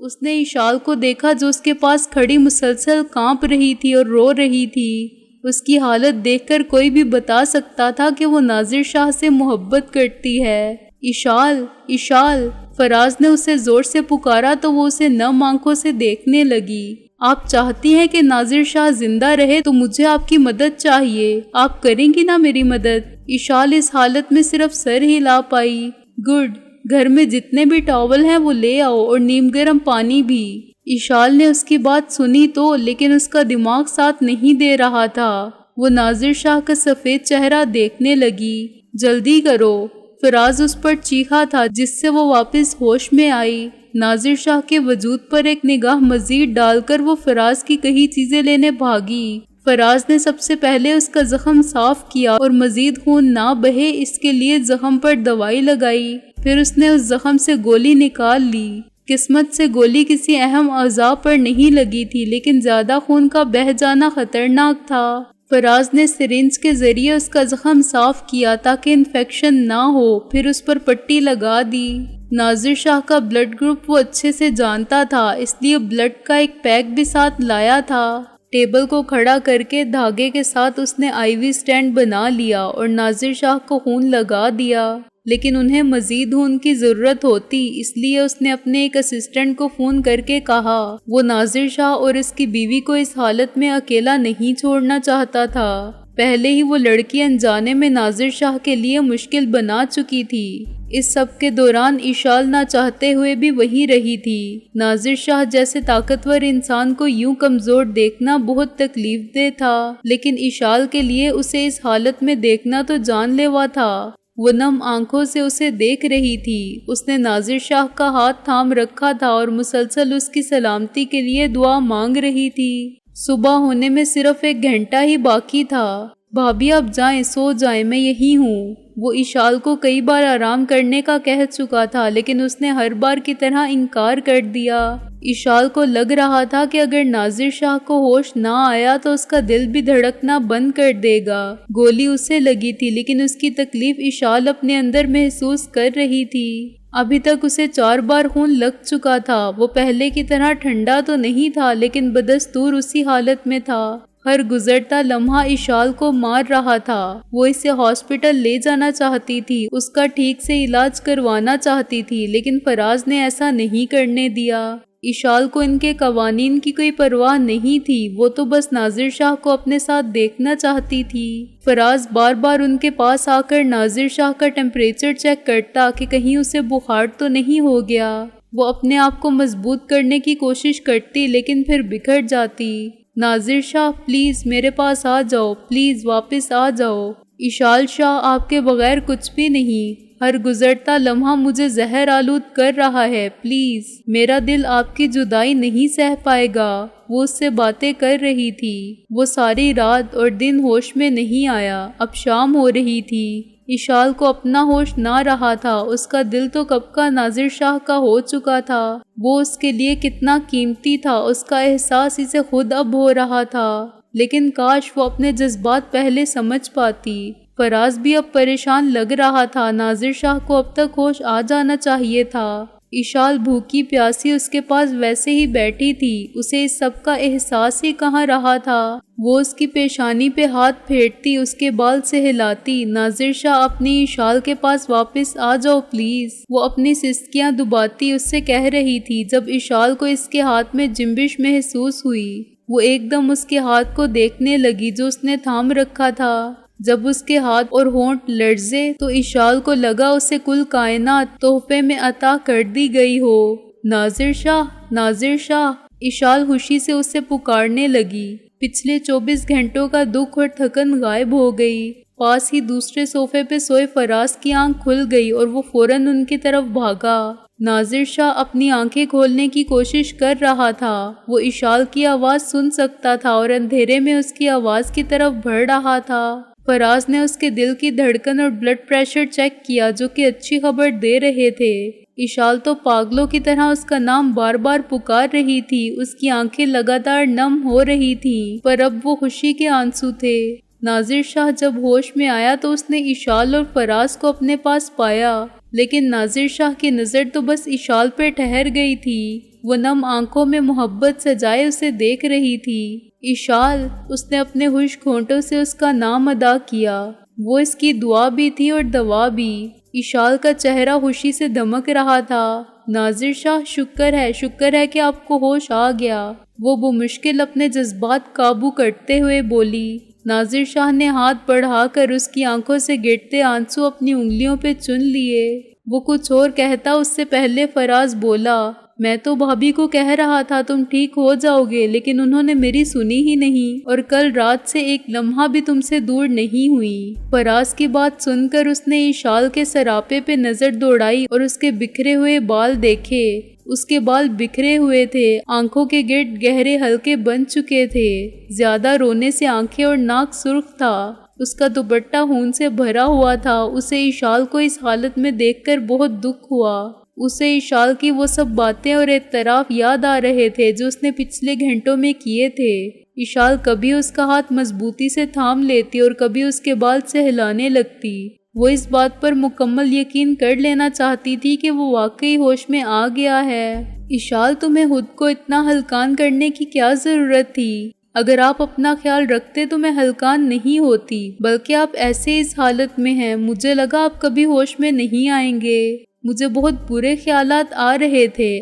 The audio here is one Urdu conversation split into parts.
اس نے اشال کو دیکھا جو اس کے پاس کھڑی مسلسل کانپ رہی تھی اور رو رہی تھی۔ اس کی حالت دیکھ کر کوئی بھی بتا سکتا تھا کہ وہ ناظر شاہ سے محبت کرتی ہے۔ اشال، اشال، فراز نے اسے زور سے پکارا تو وہ اسے نم آنکھوں سے دیکھنے لگی۔ آپ چاہتی ہیں کہ ناظر شاہ زندہ رہے تو مجھے آپ کی مدد چاہیے، آپ کریں گی نا میری مدد؟ اشال اس حالت میں صرف سر ہلا پائی۔ گڈ، گھر میں جتنے بھی ٹاول ہیں وہ لے آؤ اور نیم گرم پانی بھی۔ اشال نے اس کی بات سنی تو، لیکن اس کا دماغ ساتھ نہیں دے رہا تھا۔ وہ ناظر شاہ کا سفید چہرہ دیکھنے لگی۔ جلدی کرو، فراز اس پر چیخا تھا جس سے وہ واپس ہوش میں آئی۔ ناظر شاہ کے وجود پر ایک نگاہ مزید ڈال کر وہ فراز کی کئی چیزیں لینے بھاگی۔ فراز نے سب سے پہلے اس کا زخم صاف کیا اور مزید خون نہ بہے اس کے لیے زخم پر دوائی لگائی۔ پھر اس نے اس زخم سے گولی نکال لی۔ قسمت سے گولی کسی اہم اعضاء پر نہیں لگی تھی، لیکن زیادہ خون کا بہہ جانا خطرناک تھا۔ فراز نے سرنج کے ذریعے اس کا زخم صاف کیا تاکہ انفیکشن نہ ہو، پھر اس پر پٹی لگا دی۔ ناظر شاہ کا بلڈ گروپ وہ اچھے سے جانتا تھا، اس لیے بلڈ کا ایک پیک بھی ساتھ لایا تھا۔ ٹیبل کو کھڑا کر کے دھاگے کے ساتھ اس نے آئی وی سٹینڈ بنا لیا اور ناظر شاہ کو خون لگا دیا، لیکن انہیں مزید خون کی ضرورت ہوتی، اس لیے اس نے اپنے ایک اسسٹنٹ کو فون کر کے کہا۔ وہ ناظر شاہ اور اس کی بیوی کو اس حالت میں اکیلا نہیں چھوڑنا چاہتا تھا۔ پہلے ہی وہ لڑکی انجانے میں ناظر شاہ کے لیے مشکل بنا چکی تھی۔ اس سب کے دوران اشال نہ چاہتے ہوئے بھی وہیں رہی تھی۔ ناظر شاہ جیسے طاقتور انسان کو یوں کمزور دیکھنا بہت تکلیف دہ تھا، لیکن اشال کے لیے اسے اس حالت میں دیکھنا تو جان لیوا تھا۔ وہ نم آنکھوں سے اسے دیکھ رہی تھی۔ اس نے ناظر شاہ کا ہاتھ تھام رکھا تھا اور مسلسل اس کی سلامتی کے لیے دعا مانگ رہی تھی۔ صبح ہونے میں صرف 1 گھنٹہ ہی باقی تھا۔ بھابھی اب جائیں، سو جائیں، میں یہی ہوں۔ وہ اشال کو کئی بار آرام کرنے کا کہہ چکا تھا، لیکن اس نے ہر بار کی طرح انکار کر دیا۔ اشال کو لگ رہا تھا کہ اگر ناظر شاہ کو ہوش نہ آیا تو اس کا دل بھی دھڑکنا بند کر دے گا۔ گولی اسے لگی تھی، لیکن اس کی تکلیف اشال اپنے اندر محسوس کر رہی تھی۔ ابھی تک اسے 4 بار خون لگ چکا تھا۔ وہ پہلے کی طرح ٹھنڈا تو نہیں تھا، لیکن بدستور اسی حالت میں تھا۔ ہر گزرتا لمحہ اشال کو مار رہا تھا۔ وہ اسے ہاسپٹل لے جانا چاہتی تھی، اس کا ٹھیک سے علاج کروانا چاہتی تھی، لیکن فراز نے ایسا نہیں کرنے دیا۔ اشال کو ان کے قوانین کی کوئی پرواہ نہیں تھی، وہ تو بس ناظر شاہ کو اپنے ساتھ دیکھنا چاہتی تھی۔ فراز بار بار ان کے پاس آ کر ناظر شاہ کا ٹیمپریچر چیک کرتا کہ کہیں اسے بخار تو نہیں ہو گیا۔ وہ اپنے آپ کو مضبوط کرنے کی کوشش کرتی، لیکن پھر بکھر جاتی۔ ناظر شاہ پلیز میرے پاس آ جاؤ، پلیز واپس آ جاؤ۔ اشال شاہ آپ کے بغیر کچھ بھی نہیں، ہر گزرتا لمحہ مجھے زہر آلود کر رہا ہے، پلیز میرا دل آپ کی جدائی نہیں سہ پائے گا۔ وہ اس سے باتیں کر رہی تھی۔ وہ ساری رات اور دن ہوش میں نہیں آیا۔ اب شام ہو رہی تھی۔ اشال کو اپنا ہوش نہ رہا تھا، اس کا دل تو کب کا ناظر شاہ کا ہو چکا تھا۔ وہ اس کے لیے کتنا قیمتی تھا، اس کا احساس اسے خود اب ہو رہا تھا، لیکن کاش وہ اپنے جذبات پہلے سمجھ پاتی۔ فراز بھی اب پریشان لگ رہا تھا، ناظر شاہ کو اب تک ہوش آ جانا چاہیے تھا۔ اشال بھوکی پیاسی اس کے پاس ویسے ہی بیٹھی تھی، اسے اس سب کا احساس ہی کہاں رہا تھا۔ وہ اس کی پیشانی پہ ہاتھ پھیرتی، اس کے بال سہلاتی۔ ناظر شاہ اپنی اشال کے پاس واپس آ جاؤ پلیز، وہ اپنی سسکیاں دباتی اس سے کہہ رہی تھی۔ جب اشال کو اس کے ہاتھ میں جنبش محسوس ہوئی، وہ ایک دم اس کے ہاتھ کو دیکھنے لگی جو اس نے تھام رکھا تھا۔ جب اس کے ہاتھ اور ہونٹ لرزے تو اشال کو لگا اسے کل کائنات تحفے میں عطا کر دی گئی ہو۔ ناظر شاہ، ناظر شاہ، اشال خوشی سے اسے پکارنے لگی۔ پچھلے 24 گھنٹوں کا دکھ اور تھکن غائب ہو گئی۔ پاس ہی دوسرے صوفے پہ سوئے فراز کی آنکھ کھل گئی اور وہ فوراً ان کی طرف بھاگا۔ ناظر شاہ اپنی آنکھیں کھولنے کی کوشش کر رہا تھا۔ وہ اشال کی آواز سن سکتا تھا اور اندھیرے میں اس کی آواز کی طرف بڑھ رہا تھا۔ فراز نے اس کے دل کی دھڑکن اور بلڈ پریشر چیک کیا جو کہ اچھی خبر دے رہے تھے۔ اشال تو پاگلوں کی طرح اس کا نام بار بار پکار رہی تھی، اس کی آنکھیں لگاتار نم ہو رہی تھیں، پر اب وہ خوشی کے آنسو تھے۔ ناظر شاہ جب ہوش میں آیا تو اس نے اشال اور فراز کو اپنے پاس پایا، لیکن ناظر شاہ کی نظر تو بس اشال پہ ٹھہر گئی تھی۔ وہ نم آنکھوں میں محبت سجائے اسے دیکھ رہی تھی۔ اشال، اس نے اپنے خشک ہونٹوں سے اس کا نام ادا کیا۔ وہ اس کی دعا بھی تھی اور دوا بھی۔ اشال کا چہرہ خوشی سے دمک رہا تھا۔ ناظر شاہ، شکر ہے کہ آپ کو ہوش آ گیا، وہ بمشکل اپنے جذبات قابو کرتے ہوئے بولی۔ ناظر شاہ نے ہاتھ بڑھا کر اس کی آنکھوں سے گرتے آنسو اپنی انگلیوں پہ چن لیے۔ وہ کچھ اور کہتا اس سے پہلے فراز بولا، میں تو بھابھی کو کہہ رہا تھا تم ٹھیک ہو جاؤ گے، لیکن انہوں نے میری سنی ہی نہیں، اور کل رات سے ایک لمحہ بھی تم سے دور نہیں ہوئی۔ فراز کی بات سن کر اس نے اشال کے سراپے پہ نظر دوڑائی اور اس کے بکھرے ہوئے بال دیکھے۔ اس کے بال بکھرے ہوئے تھے، آنکھوں کے گرد گہرے حلقے بن چکے تھے، زیادہ رونے سے آنکھیں اور ناک سرخ تھا۔ اس کا دوپٹہ خون سے بھرا ہوا تھا۔ اسے اشال کو اس حالت میں دیکھ کر بہت دکھ ہوا۔ اسے اشال کی وہ سب باتیں اور اعتراف یاد آ رہے تھے جو اس نے پچھلے گھنٹوں میں کیے تھے۔ اشال کبھی اس کا ہاتھ مضبوطی سے تھام لیتی اور کبھی اس کے بال سہلانے لگتی۔ وہ اس بات پر مکمل یقین کر لینا چاہتی تھی کہ وہ واقعی ہوش میں آ گیا ہے۔ اشال، تمہیں خود کو اتنا ہلکان کرنے کی کیا ضرورت تھی؟ اگر آپ اپنا خیال رکھتے تو میں ہلکان نہیں ہوتی، بلکہ آپ ایسے اس حالت میں ہیں، مجھے لگا آپ کبھی ہوش میں نہیں آئیں گے۔ مجھے بہت برے خیالات آ رہے تھے۔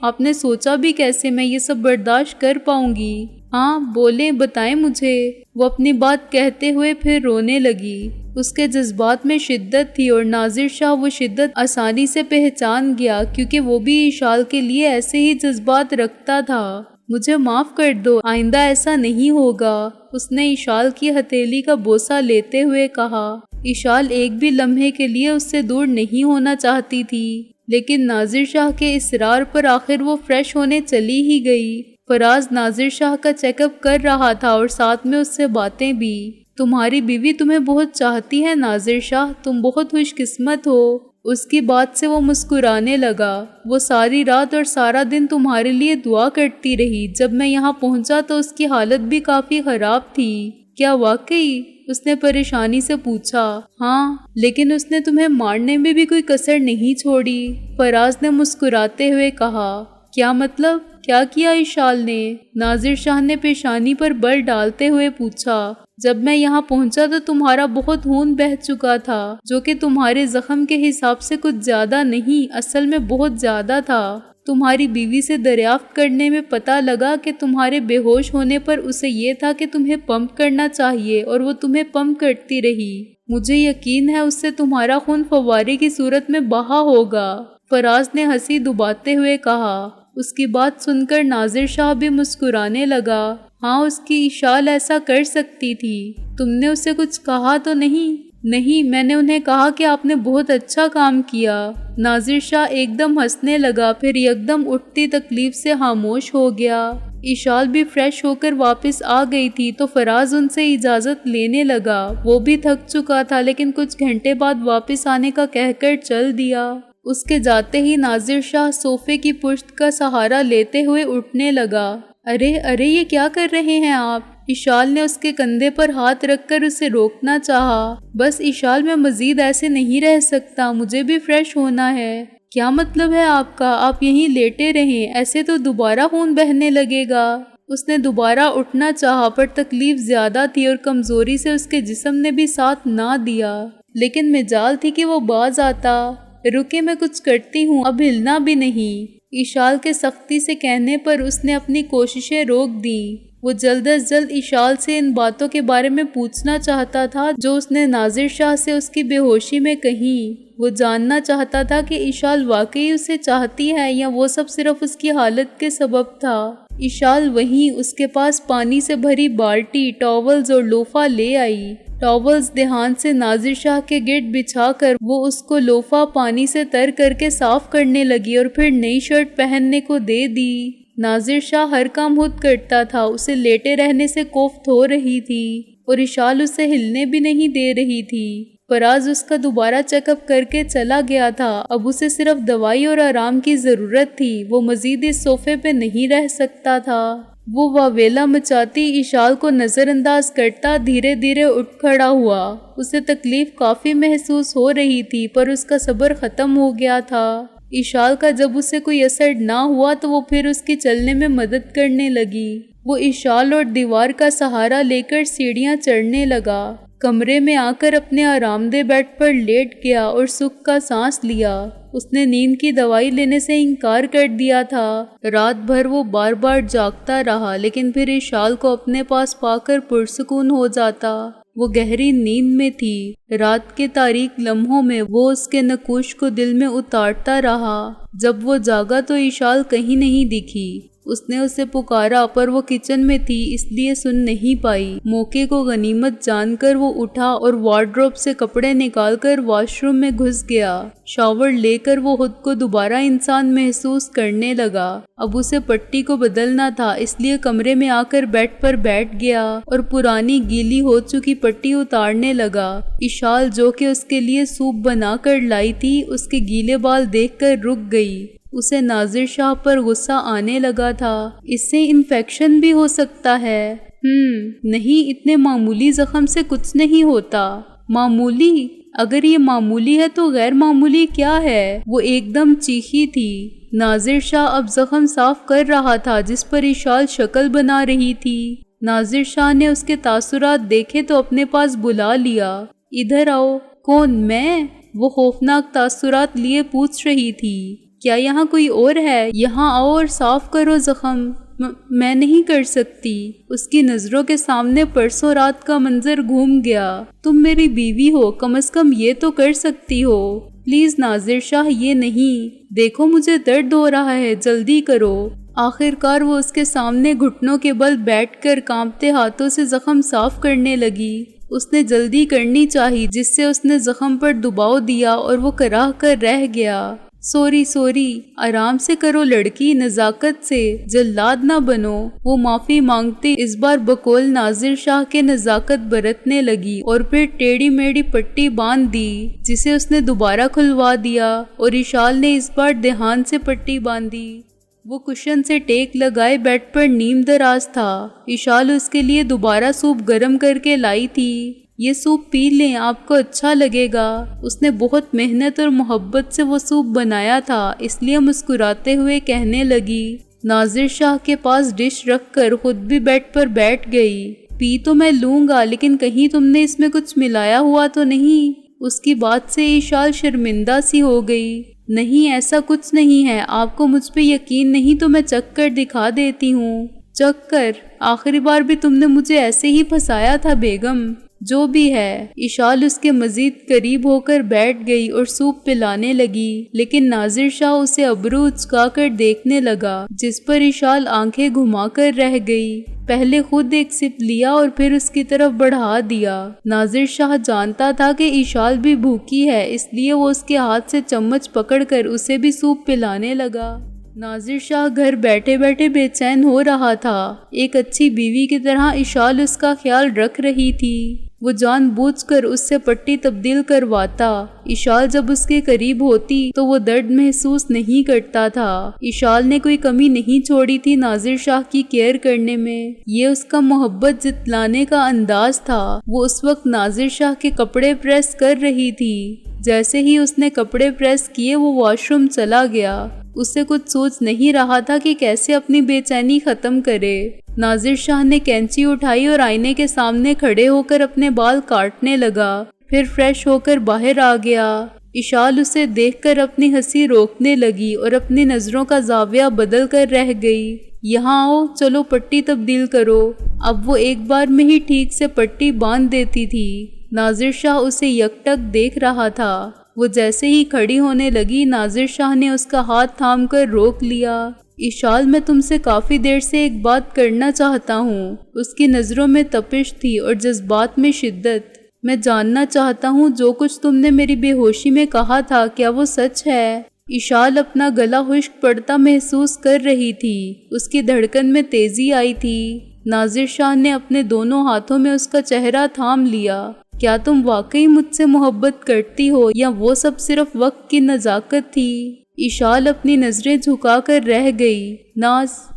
آپ نے سوچا بھی کیسے میں یہ سب برداشت کر پاؤں گی؟ ہاں بولیں، بتائیں مجھے۔ وہ اپنی بات کہتے ہوئے پھر رونے لگی۔ اس کے جذبات میں شدت تھی اور ناظر شاہ وہ شدت آسانی سے پہچان گیا، کیونکہ وہ بھی اشال کے لیے ایسے ہی جذبات رکھتا تھا۔ مجھے معاف کر دو، آئندہ ایسا نہیں ہوگا، اس نے اشال کی ہتھیلی کا بوسہ لیتے ہوئے کہا۔ اشال ایک بھی لمحے کے لیے اس سے دور نہیں ہونا چاہتی تھی، لیکن ناظر شاہ کے اصرار پر آخر وہ فریش ہونے چلی ہی گئی۔ فراز ناظر شاہ کا چیک اپ کر رہا تھا اور ساتھ میں اس سے باتیں بھی۔ تمہاری بیوی تمہیں بہت چاہتی ہے ناظر شاہ، تم بہت خوش قسمت ہو۔ اس کی بات سے وہ مسکرانے لگا۔ وہ ساری رات اور سارا دن تمہارے لیے دعا کرتی رہی۔ جب میں یہاں پہنچا تو اس کی حالت بھی کافی خراب تھی۔ کیا واقعی؟ اس نے پریشانی سے پوچھا۔ ہاں، لیکن اس نے تمہیں مارنے میں بھی کوئی کسر نہیں چھوڑی، فراز نے مسکراتے ہوئے کہا۔ کیا مطلب؟ کیا کیا اشال نے؟ ناظر شاہ نے پیشانی پر بل ڈالتے ہوئے پوچھا۔ جب میں یہاں پہنچا تو تمہارا بہت خون بہہ چکا تھا، جو کہ تمہارے زخم کے حساب سے کچھ زیادہ نہیں، اصل میں بہت زیادہ تھا۔ تمہاری بیوی سے دریافت کرنے میں پتہ لگا کہ تمہارے بے ہوش ہونے پر اسے یہ تھا کہ تمہیں پمپ کرنا چاہیے اور وہ تمہیں پمپ کرتی رہی۔ مجھے یقین ہے اس سے تمہارا خون فوارے کی صورت میں بہا ہوگا، فراز نے ہنسی دباتے ہوئے کہا۔ اس کی بات سن کر ناظر شاہ بھی مسکرانے لگا۔ ہاں، اس کی اشال ایسا کر سکتی تھی۔ تم نے اسے کچھ کہا تو نہیں؟ نہیں، میں نے انہیں کہا کہ آپ نے بہت اچھا کام کیا۔ ناظر شاہ ایک دم ہنسنے لگا، پھر یکدم اٹھتی تکلیف سے خاموش ہو گیا۔ اشال بھی فریش ہو کر واپس آ گئی تھی تو فراز ان سے اجازت لینے لگا۔ وہ بھی تھک چکا تھا، لیکن کچھ گھنٹے بعد واپس آنے کا کہہ کر چل دیا۔ اس کے جاتے ہی ناظر شاہ صوفے کی پشت کا سہارا لیتے ہوئے اٹھنے لگا۔ ارے یہ کیا کر رہے ہیں آپ؟ اشال نے اس کے کندھے پر ہاتھ رکھ کر اسے روکنا چاہا۔ بس اشال، میں مزید ایسے نہیں رہ سکتا، مجھے بھی فریش ہونا ہے۔ کیا مطلب ہے آپ کا؟ آپ یہیں لیٹے رہیں، ایسے تو دوبارہ خون بہنے لگے گا۔ اس نے دوبارہ اٹھنا چاہا پر تکلیف زیادہ تھی اور کمزوری سے اس کے جسم نے بھی ساتھ نہ دیا، لیکن مجال تھی کہ وہ باز آتا۔ رکے، میں کچھ کرتی ہوں، اب ہلنا بھی نہیں۔ اشال کے سختی سے کہنے پر اس نے اپنی کوششیں روک دیں۔ وہ جلد از جلد اشال سے ان باتوں کے بارے میں پوچھنا چاہتا تھا جو اس نے ناظر شاہ سے اس کی بے ہوشی میں کہیں۔ وہ جاننا چاہتا تھا کہ اشال واقعی اسے چاہتی ہے یا وہ سب صرف اس کی حالت کے سبب تھا۔ اشال وہیں اس کے پاس پانی سے بھری بالٹی، ٹاولز اور لوفا لے آئی۔ ٹاولز دھیان سے ناظر شاہ کے گرد بچھا کر وہ اس کو لوفا پانی سے تر کر کے صاف کرنے لگی اور پھر نئی شرٹ پہننے کو دے دی۔ ناظر شاہ ہر کام خود کرتا تھا، اسے لیٹے رہنے سے کوفت ہو رہی تھی اور اشال اسے ہلنے بھی نہیں دے رہی تھی۔ فراز اس کا دوبارہ چیک اپ کر کے چلا گیا تھا۔ اب اسے صرف دوائی اور آرام کی ضرورت تھی، وہ مزید اس صوفے پہ نہیں رہ سکتا تھا۔ وہ واویلا مچاتی اشال کو نظر انداز کرتا دھیرے دھیرے اٹھ کھڑا ہوا۔ اسے تکلیف کافی محسوس ہو رہی تھی پر اس کا صبر ختم ہو گیا تھا۔ اشال کا جب اسے کوئی اثر نہ ہوا تو وہ پھر اس کے چلنے میں مدد کرنے لگی۔ وہ اشال اور دیوار کا سہارا لے کر سیڑھیاں چڑھنے لگا۔ کمرے میں آ کر اپنے آرام دہ بیڈ پر لیٹ گیا اور سکھ کا سانس لیا۔ اس نے نیند کی دوائی لینے سے انکار کر دیا تھا۔ رات بھر وہ بار بار جاگتا رہا، لیکن پھر اشال کو اپنے پاس پا کر پرسکون ہو جاتا۔ وہ گہری نیند میں تھی۔ رات کے تاریک لمحوں میں وہ اس کے نقوش کو دل میں اتارتا رہا۔ جب وہ جاگا تو اشال کہیں نہیں دکھی۔ اس نے اسے پکارا پر وہ کچن میں تھی، اس لیے سن نہیں پائی۔ موقع کو غنیمت جان کر وہ اٹھا اور وارڈروب سے کپڑے نکال کر واش روم میں گھس گیا۔ شاور لے کر وہ خود کو دوبارہ انسان محسوس کرنے لگا۔ اب اسے پٹی کو بدلنا تھا، اس لیے کمرے میں آ کر بیڈ پر بیٹھ گیا اور پرانی گیلی ہو چکی پٹی اتارنے لگا۔ اشال جو کہ اس کے لیے سوپ بنا کر لائی تھی، اس کے گیلے بال دیکھ کر رک گئی۔ اسے ناظر شاہ پر غصہ آنے لگا تھا۔ اس سے انفیکشن بھی ہو سکتا ہے۔ نہیں، اتنے معمولی زخم سے کچھ نہیں ہوتا۔ معمولی؟ اگر یہ معمولی ہے تو غیر معمولی کیا ہے؟ وہ ایک دم چیخی تھی۔ ناظر شاہ اب زخم صاف کر رہا تھا جس پر اشال شکل بنا رہی تھی۔ ناظر شاہ نے اس کے تاثرات دیکھے تو اپنے پاس بلا لیا۔ ادھر آؤ۔ کون؟ میں؟ وہ خوفناک تاثرات لیے پوچھ رہی تھی۔ کیا یہاں کوئی اور ہے؟ یہاں آؤ اور صاف کرو زخم۔ میں نہیں کر سکتی۔ اس کی نظروں کے سامنے پرسوں رات کا منظر گھوم گیا۔ تم میری بیوی ہو، کم از کم یہ تو کر سکتی ہو۔ پلیز ناظر شاہ، یہ نہیں۔ دیکھو مجھے درد ہو رہا ہے، جلدی کرو۔ آخر کار وہ اس کے سامنے گھٹنوں کے بل بیٹھ کر کانپتے ہاتھوں سے زخم صاف کرنے لگی۔ اس نے جلدی کرنی چاہی، جس سے اس نے زخم پر دباؤ دیا اور وہ کراہ کر رہ گیا۔ سوری، آرام سے کرو لڑکی، نزاکت سے، جلاد نہ بنو۔ وہ معافی مانگتی اس بار بقول ناظر شاہ کے نزاکت برتنے لگی اور پھر ٹیڑھی میڑھی پٹی باندھ دی، جسے اس نے دوبارہ کھلوا دیا اور اشال نے اس بار دھیان سے پٹی باندھی۔ وہ کشن سے ٹیک لگائے بیڈ پر نیم دراز تھا۔ اشال اس کے لیے دوبارہ سوپ گرم کر کے لائی تھی۔ یہ سوپ پی لیں، آپ کو اچھا لگے گا۔ اس نے بہت محنت اور محبت سے وہ سوپ بنایا تھا، اس لیے مسکراتے ہوئے کہنے لگی۔ ناظر شاہ کے پاس ڈش رکھ کر خود بھی بیڈ پر بیٹھ گئی۔ پی تو میں لوں گا، لیکن کہیں تم نے اس میں کچھ ملایا ہوا تو نہیں؟ اس کی بات سے اشال شرمندہ سی ہو گئی۔ نہیں، ایسا کچھ نہیں ہے۔ آپ کو مجھ پہ یقین نہیں تو میں چکھ کر دکھا دیتی ہوں۔ چکھ کر؟ آخری بار بھی تم نے مجھے ایسے ہی پھنسایا تھا بیگم۔ جو بھی ہے۔ اشال اس کے مزید قریب ہو کر بیٹھ گئی اور سوپ پلانے لگی، لیکن ناظر شاہ اسے ابرو اچکا کر دیکھنے لگا، جس پر اشال آنکھیں گھما کر رہ گئی۔ پہلے خود ایک سپ لیا اور پھر اس کی طرف بڑھا دیا۔ ناظر شاہ جانتا تھا کہ اشال بھی بھوکی ہے، اس لیے وہ اس کے ہاتھ سے چمچ پکڑ کر اسے بھی سوپ پلانے لگا۔ ناظر شاہ گھر بیٹھے بیٹھے بے چین ہو رہا تھا۔ ایک اچھی بیوی کی طرح اشال اس کا خیال رکھ رہی تھی۔ وہ جان بوجھ کر اس سے پٹی تبدیل کرواتا۔ اشال جب اس کے قریب ہوتی تو وہ درد محسوس نہیں کرتا تھا۔ اشال نے کوئی کمی نہیں چھوڑی تھی ناظر شاہ کی کیئر کرنے میں۔ یہ اس کا محبت جتلانے کا انداز تھا۔ وہ اس وقت ناظر شاہ کے کپڑے پریس کر رہی تھی۔ جیسے ہی اس نے کپڑے پریس کیے وہ واش روم چلا گیا۔ اسے کچھ سوچ نہیں رہا تھا کہ کیسے اپنی بے چینی ختم کرے۔ ناظر شاہ نے کینچی اٹھائی اور آئینے کے سامنے کھڑے ہو کر اپنے بال کاٹنے لگا، پھر فریش ہو کر باہر آ گیا۔ اشال اسے دیکھ کر اپنی ہنسی روکنے لگی اور اپنی نظروں کا زاویہ بدل کر رہ گئی۔ یہاں آؤ، چلو پٹی تبدیل کرو۔ اب وہ ایک بار میں ہی ٹھیک سے پٹی باندھ دیتی تھی۔ ناظر شاہ اسے یکٹک دیکھ رہا تھا۔ وہ جیسے ہی کھڑی ہونے لگی، ناظر شاہ نے اس کا ہاتھ تھام کر روک لیا۔ اشال، میں تم سے کافی دیر سے ایک بات کرنا چاہتا ہوں۔ اس کی نظروں میں تپش تھی اور جذبات میں شدت۔ میں جاننا چاہتا ہوں جو کچھ تم نے میری بے ہوشی میں کہا تھا، کیا وہ سچ ہے؟ اشال اپنا گلا خشک پڑتا محسوس کر رہی تھی۔ اس کی دھڑکن میں تیزی آئی تھی۔ ناظر شاہ نے اپنے دونوں ہاتھوں میں اس کا چہرہ تھام لیا۔ کیا تم واقعی مجھ سے محبت کرتی ہو یا وہ سب صرف وقت کی نزاکت تھی؟ اشال اپنی نظریں جھکا کر رہ گئی۔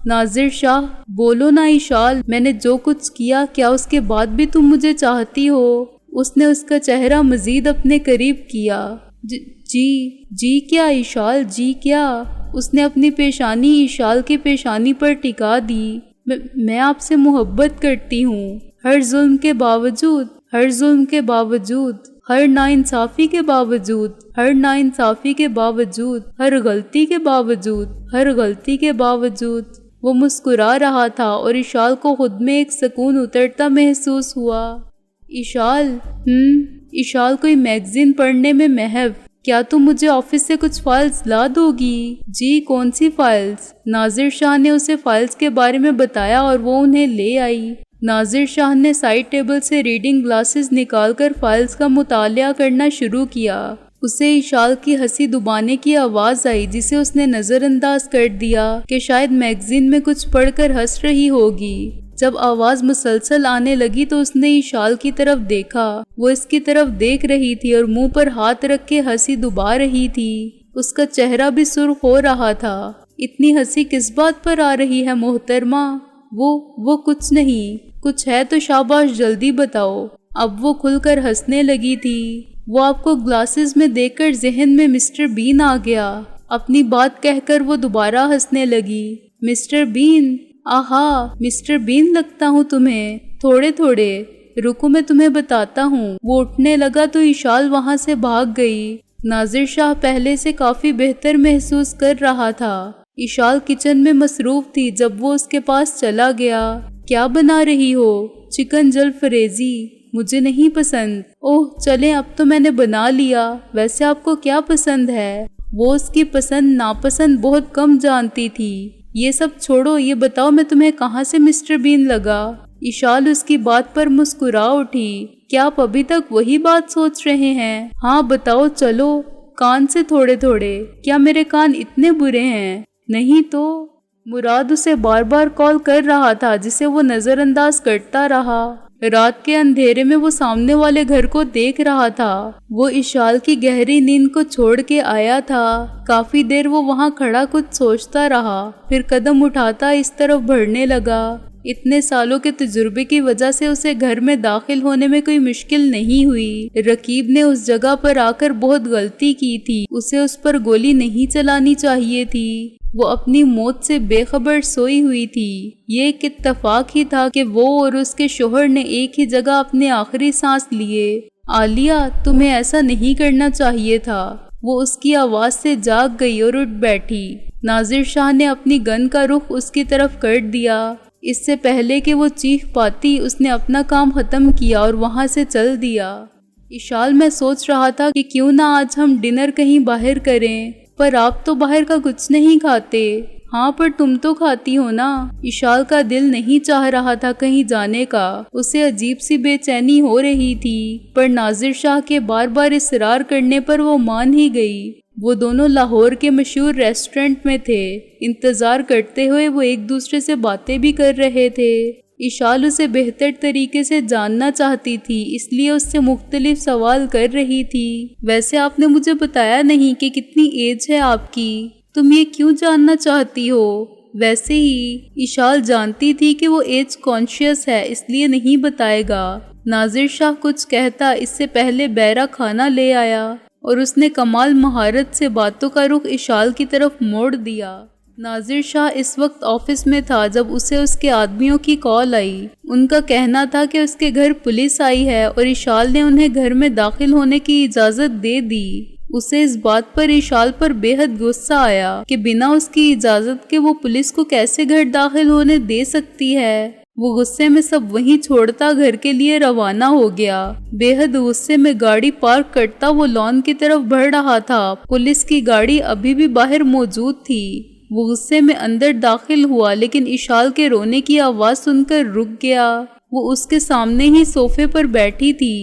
ناظر شاہ، بولو نا اشال، میں نے جو کچھ کیا، کیا اس کے بعد بھی تم مجھے چاہتی ہو؟ اس نے اس کا چہرہ مزید اپنے قریب کیا۔ جی کیا ایشال، جی کیا؟ اس نے اپنی پیشانی ایشال کی پیشانی پر ٹکا دی۔ میں آپ سے محبت کرتی ہوں، ہر ظلم کے باوجود، ہر ظلم کے باوجود، ہر ناانصافی کے باوجود، ہر ناانصافی کے باوجود، ہر غلطی کے باوجود، ہر غلطی کے باوجود۔ وہ مسکرا رہا تھا اور ایشال کو خود میں ایک سکون اترتا محسوس ہوا۔ ایشال، ایشال کوئی میگزین پڑھنے میں محو، کیا تم مجھے آفس سے کچھ فائلز لا دو گی؟ جی، کون سی فائلز؟ ناظر شاہ نے اسے فائلز کے بارے میں بتایا اور وہ انہیں لے آئی۔ ناظر شاہ نے سائڈ ٹیبل سے ریڈنگ گلاسز نکال کر فائلز کا مطالعہ کرنا شروع کیا۔ اسے ایشال کی ہنسی دبانے کی آواز آئی جسے اس نے نظر انداز کر دیا کہ شاید میگزین میں کچھ پڑھ کر ہنس رہی ہوگی۔ جب آواز مسلسل آنے لگی تو اس نے ایشال کی طرف دیکھا۔ وہ اس کی طرف دیکھ رہی تھی اور منہ پر ہاتھ رکھ کے ہنسی دبا رہی تھی۔ اس کا چہرہ بھی سرخ ہو رہا تھا۔ اتنی ہنسی کس بات پر آ رہی ہے محترمہ؟ وہ کچھ نہیں، کچھ ہے تو شاباش جلدی بتاؤ۔ اب وہ کھل کر ہنسنے لگی تھی۔ وہ آپ کو گلاسز میں دیکھ کر ذہن میں مسٹر بین آ گیا۔ اپنی بات کہہ کر وہ دوبارہ ہنسنے لگی۔ مسٹر بین، آہا، مسٹر بین لگتا ہوں تمہیں، تھوڑے تھوڑے، رکو میں تمہیں بتاتا ہوں۔ وہ اٹھنے لگا تو ایشال وہاں سے بھاگ گئی۔ ناظر شاہ پہلے سے کافی بہتر محسوس کر رہا تھا۔ ایشال کچن میں مصروف تھی جب وہ اس کے پاس چلا گیا۔ کیا بنا رہی ہو؟ چکن جل فریزی، مجھے نہیں پسند۔ اوہ چلیں، اب تو میں نے بنا لیا۔ ویسے آپ کو کیا پسند ہے؟ وہ اس کی پسند ناپسند بہت کم جانتی تھی۔ یہ سب چھوڑو، یہ بتاؤ میں تمہیں کہاں سے مسٹر بین لگا؟ ایشال اس کی بات پر مسکرا اٹھی۔ کیا آپ ابھی تک وہی بات سوچ رہے ہیں؟ ہاں بتاؤ، چلو۔ کان سے تھوڑے تھوڑے۔ کیا میرے کان اتنے برے ہیں؟ نہیں تو۔ مراد اسے بار بار کال کر رہا تھا جسے وہ نظر انداز کرتا رہا۔ رات کے اندھیرے میں وہ سامنے والے گھر کو دیکھ رہا تھا۔ وہ ایشال کی گہری نیند کو چھوڑ کے آیا تھا۔ کافی دیر وہ وہاں کھڑا کچھ سوچتا رہا، پھر قدم اٹھاتا اس طرف بڑھنے لگا۔ اتنے سالوں کے تجربے کی وجہ سے اسے گھر میں داخل ہونے میں کوئی مشکل نہیں ہوئی۔ رقیب نے اس جگہ پر آ کر بہت غلطی کی تھی۔ اسے اس پر گولی نہیں چلانی چاہیے تھی۔ وہ اپنی موت سے بے خبر سوئی ہوئی تھی۔ یہ ایک اتفاق ہی تھا کہ وہ اور اس کے شوہر نے ایک ہی جگہ اپنے آخری سانس لیے۔ عالیہ، تمہیں ایسا نہیں کرنا چاہیے تھا۔ وہ اس کی آواز سے جاگ گئی اور اٹھ بیٹھی۔ ناظر شاہ نے اپنی گن کا رخ اس کی طرف کر دیا۔ اس سے پہلے کہ وہ چیخ پاتی، اس نے اپنا کام ختم کیا اور وہاں سے چل دیا۔ ایشال، میں سوچ رہا تھا کہ کیوں نہ آج ہم ڈنر کہیں باہر کریں، پر آپ تو باہر کا کچھ نہیں کھاتے۔ ہاں، پر تم تو کھاتی ہو نا۔ ایشال کا دل نہیں چاہ رہا تھا کہیں جانے کا۔ اسے عجیب سی بے چینی ہو رہی تھی، پر ناظر شاہ کے بار بار اصرار کرنے پر وہ مان ہی گئی۔ وہ دونوں لاہور کے مشہور ریسٹورنٹ میں تھے۔ انتظار کرتے ہوئے وہ ایک دوسرے سے باتیں بھی کر رہے تھے۔ ایشال اسے بہتر طریقے سے جاننا چاہتی تھی، اس لیے اس سے مختلف سوال کر رہی تھی۔ ویسے آپ نے مجھے بتایا نہیں کہ کتنی ایج ہے آپ کی، تم یہ کیوں جاننا چاہتی ہو؟ ویسے ہی ایشال جانتی تھی کہ وہ ایج کانشیس ہے، اس لیے نہیں بتائے گا۔ ناظر شاہ کچھ کہتا اس سے پہلے بیرا کھانا لے آیا اور اس نے کمال مہارت سے باتوں کا رخ ایشال کی طرف موڑ دیا۔ ناظر شاہ اس وقت آفس میں تھا جب اسے اس کے آدمیوں کی کال آئی۔ ان کا کہنا تھا کہ اس کے گھر پولیس آئی ہے اور ایشال نے انہیں گھر میں داخل ہونے کی اجازت دے دی۔ اسے اس بات پر ایشال پر بے حد غصہ آیا کہ بنا اس کی اجازت کے وہ پولیس کو کیسے گھر داخل ہونے دے سکتی ہے۔ وہ غصے میں سب وہیں چھوڑتا گھر کے لیے روانہ ہو گیا۔ بے حد غصے میں گاڑی پارک کرتا وہ لان کی طرف بڑھ رہا تھا۔ پولیس کی گاڑی ابھی بھی باہر موجود تھی۔ وہ غصے میں اندر داخل ہوا لیکن ایشال کے رونے کی آواز سن کر رک گیا۔ وہ اس کے سامنے ہی صوفے پر بیٹھی تھی۔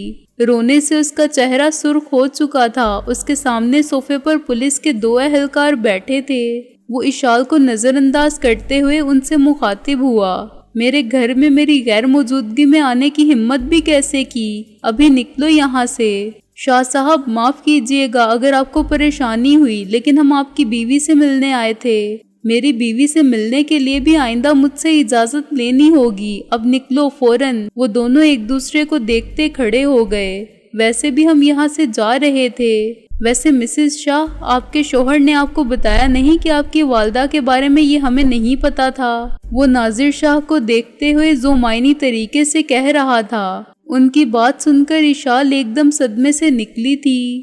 رونے سے اس کا چہرہ سرخ ہو چکا تھا۔ اس کے سامنے صوفے پر پولیس کے 2 اہلکار بیٹھے تھے۔ وہ ایشال کو نظر انداز کرتے ہوئے ان سے مخاطب ہوا۔ میرے گھر میں میری غیر موجودگی میں آنے کی ہمت بھی کیسے کی؟ ابھی نکلو یہاں سے۔ شاہ صاحب معاف کیجیے گا اگر آپ کو پریشانی ہوئی، لیکن ہم آپ کی بیوی سے ملنے آئے تھے۔ میری بیوی سے ملنے کے لیے بھی آئندہ مجھ سے اجازت لینی ہوگی۔ اب نکلو فوراً۔ وہ دونوں ایک دوسرے کو دیکھتے کھڑے ہو گئے۔ ویسے بھی ہم یہاں سے جا رہے تھے۔ ویسے مسز شاہ، آپ کے شوہر نے آپ کو بتایا نہیں کہ آپ کی والدہ کے بارے میں یہ ہمیں نہیں پتا تھا؟ وہ ناظر شاہ کو دیکھتے ہوئے ذومعنی طریقے سے کہہ رہا تھا۔ ان کی بات سن کر اشال ایک دم صدمے سے نکلی تھی۔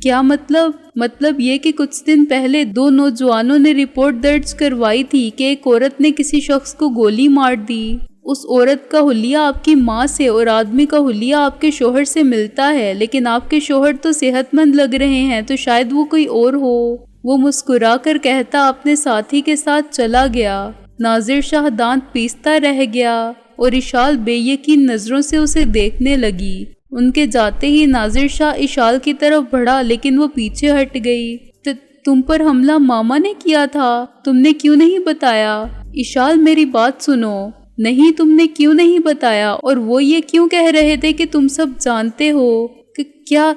کیا مطلب؟ مطلب یہ کہ کچھ دن پہلے 2 نوجوانوں نے رپورٹ درج کروائی تھی کہ ایک عورت نے کسی شخص کو گولی مار دی۔ اس عورت کا حلیہ آپ کی ماں سے اور آدمی کا حلیہ آپ کے شوہر سے ملتا ہے، لیکن آپ کے شوہر تو صحت مند لگ رہے ہیں، تو شاید وہ کوئی اور ہو۔ وہ مسکرا کر کہتا اپنے ساتھی کے ساتھ چلا گیا۔ ناظر شاہ دانت پیستا رہ گیا اور اشال بے یقین نظروں سے اسے دیکھنے لگی۔ ان کے جاتے ہی ناظر شاہ اشال کی طرف بڑھا، لیکن وہ پیچھے ہٹ گئی۔ تم پر حملہ ماما نے کیا تھا، تم نے کیوں نہیں بتایا؟ اشال میری بات سنو۔ نہیں، تم نے کیوں نہیں بتایا؟ اور وہ یہ کیوں کہہ رہے تھے کہ تم سب جانتے ہو؟ کہ کیا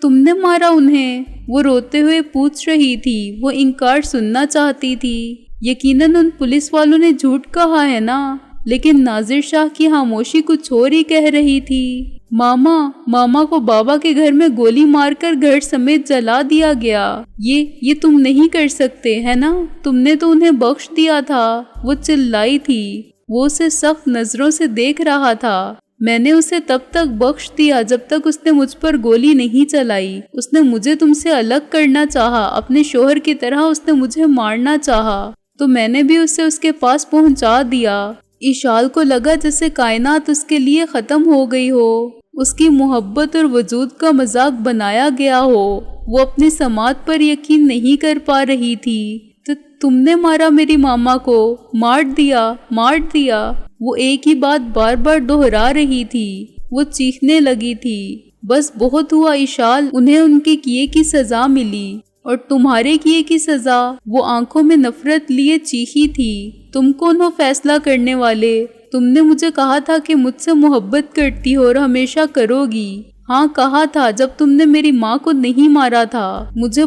تم نے مارا انہیں؟ وہ روتے ہوئے پوچھ رہی تھی۔ وہ انکار سننا چاہتی تھی۔ یقیناً ان پولیس والوں نے جھوٹ کہا ہے نا، لیکن ناظر شاہ کی خاموشی کچھ اور ہی کہہ رہی تھی۔ ماما کو بابا کے گھر میں گولی مار کر گھر سمیت جلا دیا گیا۔ یہ تم نہیں کر سکتے ہے نا، تم نے تو انہیں بخش دیا تھا۔ وہ چلائی تھی۔ وہ اسے سخت نظروں سے دیکھ رہا تھا۔ میں نے اسے تب تک بخش دیا جب تک اس نے مجھ پر گولی نہیں چلائی۔ اس نے مجھے تم سے الگ کرنا چاہا، اپنے شوہر کی طرح اس نے مجھے مارنا چاہا، تو میں نے بھی اسے اس کے پاس پہنچا دیا۔ اشال کو لگا جیسے کائنات اس کے لیے ختم ہو گئی ہو، اس کی محبت اور وجود کا مذاق بنایا گیا ہو۔ وہ اپنی سماعت پر یقین نہیں کر پا رہی تھی۔ تو تم نے مارا میری ماما کو، مار دیا۔ وہ ایک ہی بات بار بار دہرا رہی تھی۔ وہ چیخنے لگی تھی۔ بس بہت ہوا اشال، انہیں ان کے کیے کی سزا ملی، اور تمہارے کیے کی سزا؟ وہ آنکھوں میں نفرت لیے چیخی تھی۔ تم کون ہو فیصلہ کرنے والے؟ تم نے مجھے کہا تھا کہ مجھ سے محبت کرتی ہو اور ہمیشہ کرو گی۔ ہاں کہا تھا، جب تم نے میری ماں کو نہیں مارا تھا۔ مجھے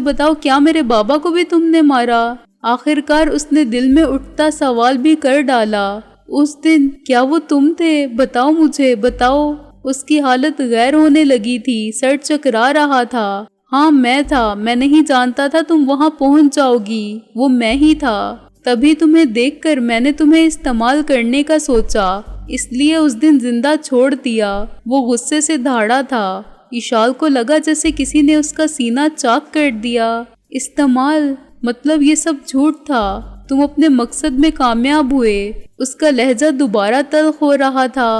بتاؤ کیا میرے بابا کو بھی تم نے مارا؟ آخرکار اس نے دل میں اٹھتا سوال بھی کر ڈالا۔ اس دن کیا وہ تم تھے؟ بتاؤ مجھے، بتاؤ۔ اس کی حالت غیر ہونے لگی تھی، سر چکرا رہا تھا۔ ہاں میں تھا، میں نہیں جانتا تھا تم وہاں پہنچ جاؤ گی، وہ میں ہی تھا۔ تبھی تمہیں دیکھ کر میں نے تمہیں استعمال کرنے کا سوچا، اس لیے اس دن زندہ چھوڑ دیا۔ وہ غصے سے دھاڑا تھا۔ اشال کو لگا جیسے کسی نے اس کا سینہ چاک کر دیا۔ استعمال؟ مطلب یہ سب جھوٹ تھا، تم اپنے مقصد میں کامیاب ہوئے۔ اس کا لہجہ دوبارہ تلخ ہو رہا تھا۔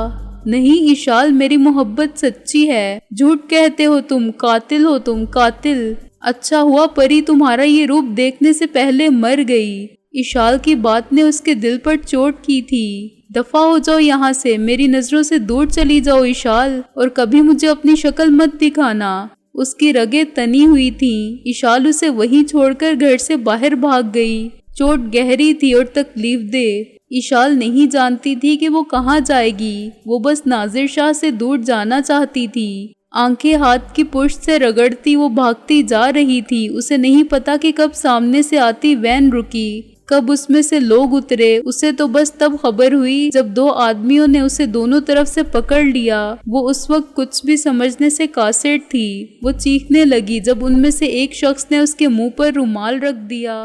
نہیں اشال، میری محبت سچی ہے، جھوٹ کہتے ہو تم، قاتل ہو تم، قاتل۔ اچھا ہوا پری تمہارا یہ روپ دیکھنے سے پہلے مر گئی۔ اشال کی بات نے اس کے دل پر چوٹ کی تھی۔ دفع ہو جاؤ یہاں سے، میری نظروں سے دور چلی جاؤ اشال، اور کبھی مجھے اپنی شکل مت دکھانا۔ اس کی رگیں تنی ہوئی تھیں۔ اشال اسے وہیں چھوڑ کر گھر سے باہر بھاگ گئی۔ چوٹ گہری تھی اور تکلیف دہ۔ اشال نہیں جانتی تھی کہ وہ کہاں جائے گی، وہ بس ناظر شاہ سے دور جانا چاہتی تھی۔ آنکھیں ہاتھ کی پشت سے رگڑتی وہ بھاگتی جا رہی تھی۔ اسے نہیں پتا کہ کب سامنے سے آتی وین رکی، کب اس میں سے لوگ اترے۔ اسے تو بس تب خبر ہوئی جب 2 آدمیوں نے اسے دونوں طرف سے پکڑ لیا۔ وہ اس وقت کچھ بھی سمجھنے سے قاصر تھی۔ وہ چیخنے لگی جب ان میں سے ایک شخص نے اس کے منہ پر رومال رکھ دیا۔